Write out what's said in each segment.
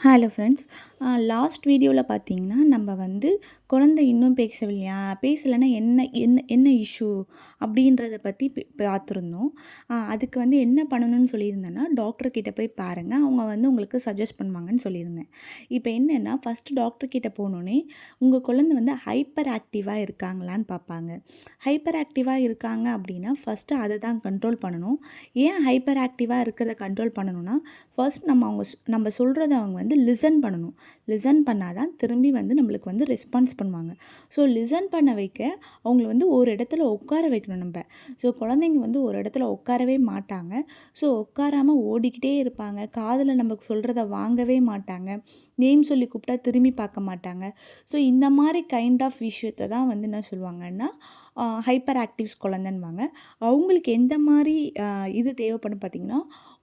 Hello friends. Last வீடியோவில் பார்த்தீங்கன்னா நம்ம வந்து குழந்தை இன்னும் பேசவில்லையா, பேசலைன்னா என்ன என்ன என்ன இஷ்யூ அப்படின்றத பற்றி பார்த்துருந்தோம். அதுக்கு வந்து என்ன பண்ணணும்னு சொல்லியிருந்தேன்னா, டாக்டர்கிட்ட போய் பாருங்கள், அவங்க வந்து உங்களுக்கு சஜஸ்ட் பண்ணுவாங்கன்னு சொல்லியிருந்தேன். இப்போ என்னென்னா, ஃபஸ்ட்டு டாக்டர்கிட்ட போனோடனே உங்கள் குழந்தை வந்து ஹைப்பர் ஆக்டிவாக இருக்காங்களான்னு பார்ப்பாங்க. ஹைப்பர் ஆக்டிவாக இருக்காங்க அப்படின்னா ஃபஸ்ட்டு அதை தான் கண்ட்ரோல் பண்ணணும். ஏன் ஹைப்பர் ஆக்டிவாக இருக்கிறத கண்ட்ரோல் பண்ணணும்னா, ஃபர்ஸ்ட் நம்ம சொல்கிறத அவங்க வந்து லிசன் பண்ணணும். லிசன் பண்ணால் தான் திரும்பி வந்து நம்மளுக்கு வந்து ரெஸ்பான்ஸ் பண்ணுவாங்க. ஸோ லிசன் பண்ண வைக்க அவங்கள வந்து ஒரு இடத்துல உட்கார வைக்கணும் நம்ம. ஸோ குழந்தைங்க வந்து ஒரு இடத்துல உட்காரவே மாட்டாங்க. ஸோ உட்காராமல் ஓடிக்கிட்டே இருப்பாங்க. காதில் நமக்கு சொல்கிறத வாங்கவே மாட்டாங்க. நேம் சொல்லி கூப்பிட்டா திரும்பி பார்க்க மாட்டாங்க. ஸோ இந்த மாதிரி கைண்ட் ஆஃப் விஷயத்தை தான் வந்து என்ன சொல்லுவாங்கன்னா, ஹைப்பர் ஆக்டிவ்ஸ் குழந்தைன்னுவாங்க. அவங்களுக்கு எந்த மாதிரி இது தேவைப்படும் பார்த்திங்கன்னா,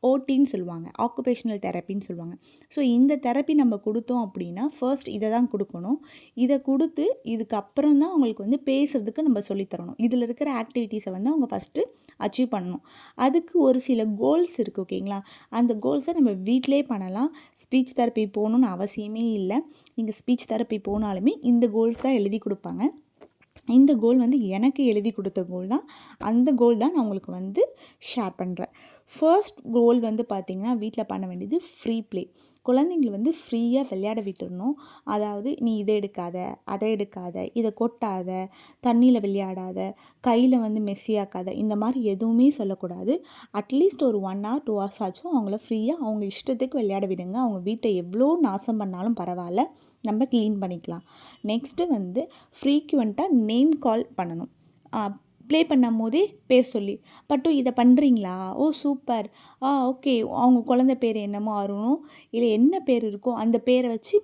ஓடின்னு சொல்லுவாங்க, ஆக்குபேஷனல் தெரப்பின்னு சொல்லுவாங்க. ஸோ இந்த தெரப்பி நம்ம கொடுத்தோம் அப்படின்னா ஃபர்ஸ்ட் இதை தான் கொடுக்கணும். இதை கொடுத்து இதுக்கப்புறம் தான் அவங்களுக்கு வந்து பேசுகிறதுக்கு நம்ம சொல்லித்தரணும். இதில் இருக்கிற ஆக்டிவிட்டீஸை வந்து அவங்க ஃபஸ்ட்டு அச்சீவ் பண்ணணும். அதுக்கு ஒரு சில கோல்ஸ் இருக்குது, ஓகேங்களா? அந்த கோல்ஸை நம்ம வீட்டிலே பண்ணலாம். ஸ்பீச் தெரப்பி போகணுன்னு அவசியமே இல்லை. நீங்கள் ஸ்பீச் தெரப்பி போனாலுமே இந்த கோல்ஸ் தான் எழுதி கொடுப்பாங்க. இந்த கோல் வந்து எனக்கு எழுதி கொடுத்த கோல் தான். அந்த கோல் தான் நான் உங்களுக்கு வந்து ஷேர் பண்ணுறேன். ஃபர்ஸ்ட் கோல் வந்து பார்த்திங்கன்னா, வீட்டில் பண்ண வேண்டியது ஃப்ரீ ப்ளே. குழந்தைங்களை வந்து ஃப்ரீயாக விளையாட விட்டுடணும். அதாவது நீ இதை எடுக்காத, அதை எடுக்காத, இதை கொட்டாத, தண்ணியில் விளையாடாத, கையில் வந்து மெஸ்ஸியாக்காத, இந்த மாதிரி எதுவுமே சொல்லக்கூடாது. அட்லீஸ்ட் ஒரு 1 hour 2 hours ஆச்சும் அவங்கள ஃப்ரீயாக அவங்க இஷ்டத்துக்கு விளையாட விடுங்க. அவங்க வீட்டை எவ்வளோ நாசம் பண்ணாலும் பரவாயில்ல, நம்ம க்ளீன் பண்ணிக்கலாம். நெக்ஸ்ட்டு வந்து ஃப்ரீக்வெண்ட்டாக நேம் கால் பண்ணணும். ப்ளே பண்ணும் போதே பேர் சொல்லி, பட்டு இதை பண்ணுறீங்களா? ஓ சூப்பர், ஓகே. அவங்க குழந்தை பேர் என்னமோ அருணும், இல்லை என்ன பேர் இருக்கோ அந்த பேரை வச்சு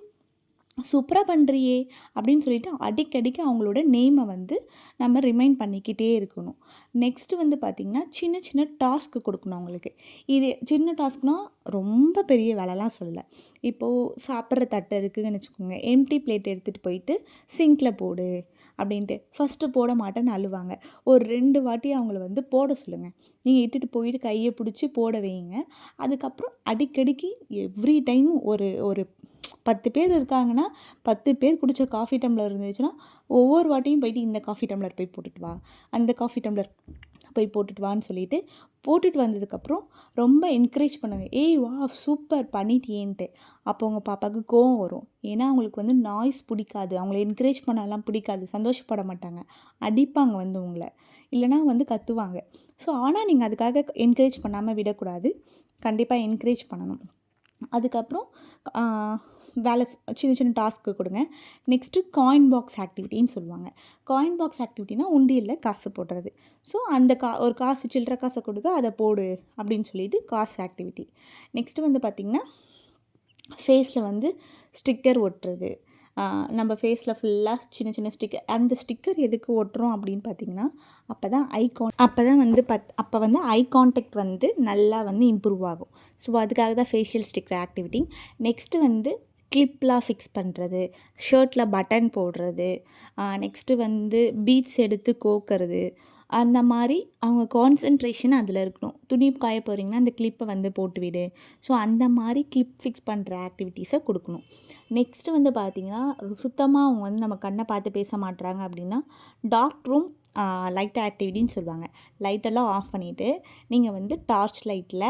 சூப்பராக பண்ணுறியே அப்படின்னு சொல்லிட்டு அடிக்கடிக்கு அவங்களோட நேமை வந்து நம்ம ரிமைண்ட் பண்ணிக்கிட்டே இருக்கணும். நெக்ஸ்ட்டு வந்து பார்த்திங்கன்னா, சின்ன சின்ன டாஸ்க்கு கொடுக்கணும் அவங்களுக்கு. இது சின்ன டாஸ்க்னால் ரொம்ப பெரிய வேலைலாம் சொல்லலை. இப்போது சாப்பிட்ற தட்டை இருக்குதுன்னு வச்சுக்கோங்க, எம்டி பிளேட் எடுத்துகிட்டு போயிட்டு சிங்கில் போடு அப்படின்ட்டு. ஃபஸ்ட்டு போட மாட்டேன்னு அழுவாங்க. ஒரு 2 வாட்டி அவங்கள வந்து போட சொல்லுங்கள். நீங்கள் இட்டுட்டு போயிட்டு கையை பிடிச்சி போட வைங்க. அதுக்கப்புறம் அடிக்கடிக்கு எவ்ரி டைமும் ஒரு ஒரு 10 பேர் இருக்காங்கன்னா, 10 பேர் குடித்த காஃபி டம்ளர் இருந்துச்சுன்னா, ஒவ்வொரு வாட்டியும் போயிட்டு இந்த காஃபி டம்ளர் போய் போட்டுட்டு வா, அந்த காஃபி டம்ளர் போய் போட்டுட்டு வான்னு சொல்லிவிட்டு, போட்டுட்டு வந்ததுக்கப்புறம் ரொம்ப என்கரேஜ் பண்ணுங்கள். ஏய் வா சூப்பர் பண்ணிட்டியேன்ட்டு. அப்போ உங்கள் பாப்பாவுக்கு கோவம் வரும். ஏன்னா அவங்களுக்கு வந்து நாய்ஸ் பிடிக்காது. அவங்கள என்கரேஜ் பண்ணலாம் பிடிக்காது. சந்தோஷப்பட மாட்டாங்க. அடிப்பாங்க வந்து உங்களை, இல்லைனா வந்து கத்துவாங்க. ஸோ ஆனால் நீங்கள் அதுக்காக என்கரேஜ் பண்ணாமல் விடக்கூடாது. கண்டிப்பாக என்கரேஜ் பண்ணணும். அதுக்கப்புறம் வேலை சின்ன சின்ன டாஸ்க்கு கொடுங்க. நெக்ஸ்ட்டு காயின் பாக்ஸ் ஆக்டிவிட்டின்னு சொல்லுவாங்க. காயின் பாக்ஸ் ஆக்டிவிட்டினா உண்டியலில் காசு போடுறது. ஸோ அந்த ஒரு காசு சில்லற காசை கொடுத்து அதை போடு அப்படின்னு சொல்லிட்டு காசு ஆக்டிவிட்டி. நெக்ஸ்ட்டு வந்து பார்த்திங்கன்னா, ஃபேஸில் வந்து ஸ்டிக்கர் ஒட்டுறது. நம்ம ஃபேஸில் ஃபுல்லாக சின்ன சின்ன ஸ்டிக்கர். அந்த ஸ்டிக்கர் எதுக்கு ஒட்டுறோம் அப்படின்னு பார்த்திங்கன்னா, அப்போ தான் ஐ கான்டாக்ட் வந்து நல்லா வந்து இம்ப்ரூவ் ஆகும். ஸோ அதுக்காக தான் ஃபேஷியல் ஸ்டிக்கர் ஆக்டிவிட்டி. நெக்ஸ்ட்டு வந்து கிளிப்லாம் ஃபிக்ஸ் பண்ணுறது, ஷர்ட்டில் பட்டன் போடுறது, நெக்ஸ்ட்டு வந்து பீட்ஸ் எடுத்து கோக்கிறது. அந்த மாதிரி அவங்க கான்சன்ட்ரேஷன் அதில் இருக்கணும். துணி காய போகிறீங்கன்னா அந்த கிளிப்பை வந்து போட்டு விடு. ஸோ அந்த மாதிரி கிளிப் ஃபிக்ஸ் பண்ணுற ஆக்டிவிட்டீஸை கொடுக்கணும். நெக்ஸ்ட்டு வந்து பார்த்திங்கன்னா, சுத்தமாக அவங்க வந்து நம்ம கண்ணை பார்த்து பேச மாட்டுறாங்க அப்படின்னா, டார்க் ரூம் லைட் ஆக்டிவிட்டின்னு சொல்லுவாங்க. லைட்டெல்லாம் ஆஃப் பண்ணிவிட்டு நீங்கள் வந்து டார்ச் லைட்டில்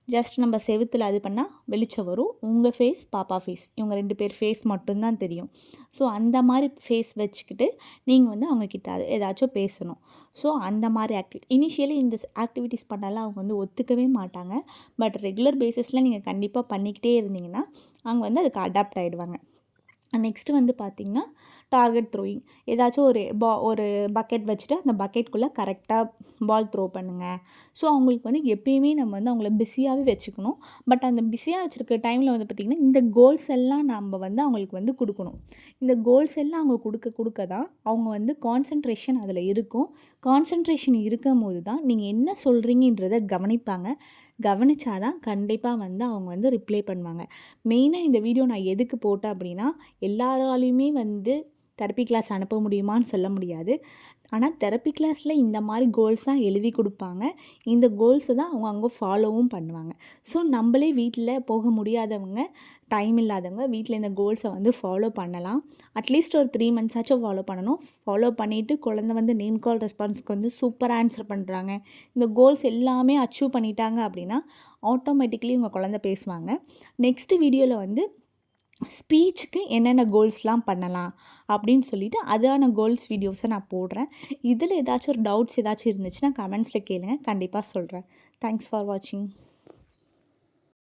ஜஸ்ட் நம்ம செவுத்தில் அது பண்ணால் வெளிச்சம் வரும். உங்கள் ஃபேஸ், பாப்பா ஃபேஸ், இவங்க 2 பேர் ஃபேஸ் மட்டும்தான் தெரியும். ஸோ அந்த மாதிரி ஃபேஸ் வச்சுக்கிட்டு நீங்கள் வந்து அவங்கக்கிட்ட அது ஏதாச்சும் பேசணும். ஸோ அந்த மாதிரி இனிஷியலி இந்த ஆக்டிவிட்டீஸ் பண்ணாலும் அவங்க வந்து ஒத்துக்கவே மாட்டாங்க. பட் ரெகுலர் பேசிஸில் நீங்கள் கண்டிப்பாக பண்ணிக்கிட்டே இருந்தீங்கன்னா அவங்க வந்து அதுக்கு அடாப்ட் ஆகிடுவாங்க. நெக்ஸ்ட்டு வந்து பார்த்திங்கன்னா, டார்கெட் த்ரோயிங். ஏதாச்சும் ஒரு பக்கெட் வச்சுட்டு அந்த பக்கெட்குள்ளே கரெக்டாக பால் த்ரோ பண்ணுங்கள். ஸோ அவங்களுக்கு வந்து எப்பயுமே நம்ம வந்து அவங்கள பிஸியாகவே வச்சுக்கணும். பட் அந்த பிஸியாக வச்சுருக்க டைமில் வந்து பார்த்திங்கன்னா, இந்த கோல்ஸ் எல்லாம் நம்ம வந்து அவங்களுக்கு வந்து கொடுக்கணும். இந்த கோல்ஸ் எல்லாம் அவங்க கொடுக்க தான் அவங்க வந்து கான்சன்ட்ரேஷன் அதில் இருக்கும். கான்சன்ட்ரேஷன் இருக்கும் போது தான் நீங்கள் என்ன சொல்கிறீங்கன்றதை கவனிப்பாங்க. கவனிச்சாதான் கண்டிப்பாக வந்து அவங்க வந்து ரிப்ளை பண்ணுவாங்க. மெயினாக இந்த வீடியோ நான் எதுக்கு போட்டேன் அப்படின்னா, எல்லாராலையுமே வந்து தெரப்பி கிளாஸ் அனுப்ப முடியுமான்னு சொல்ல முடியாது. ஆனால் தெரப்பி கிளாஸில் இந்த மாதிரி கோல்ஸாக எழுதி கொடுப்பாங்க. இந்த கோல்ஸை தான் அவங்க அங்கே ஃபாலோவும் பண்ணுவாங்க. ஸோ நம்மளே வீட்டில் போக முடியாதவங்க டைம் இல்லாதவங்க வீட்டில் இந்த கோல்ஸை வந்து ஃபாலோ பண்ணலாம். அட்லீஸ்ட் ஒரு 3 மந்த்ஸ் ஆச்சும் ஃபாலோ பண்ணணும். ஃபாலோ பண்ணிவிட்டு குழந்தை வந்து நேம் கால் ரெஸ்பான்ஸ்க்கு வந்து சூப்பராக ஆன்சர் பண்ணுறாங்க, இந்த கோல்ஸ் எல்லாமே அச்சீவ் பண்ணிட்டாங்க அப்படின்னா ஆட்டோமேட்டிக்கலி உங்கள் குழந்தை பேசுவாங்க. நெக்ஸ்ட்டு வீடியோவில் வந்து ஸ்பீச்சுக்கு என்னென்ன கோல்ஸ்லாம் பண்ணலாம் அப்படின்னு சொல்லிவிட்டு அதான கோல்ஸ் வீடியோஸை நான் போடுறேன். இதில் ஏதாச்சும் ஒரு டவுட்ஸ் ஏதாச்சும் இருந்துச்சுன்னா கமெண்ட்ஸில் கேளுங்க, கண்டிப்பாக சொல்கிறேன். தேங்க்ஸ் ஃபார் வாட்சிங்.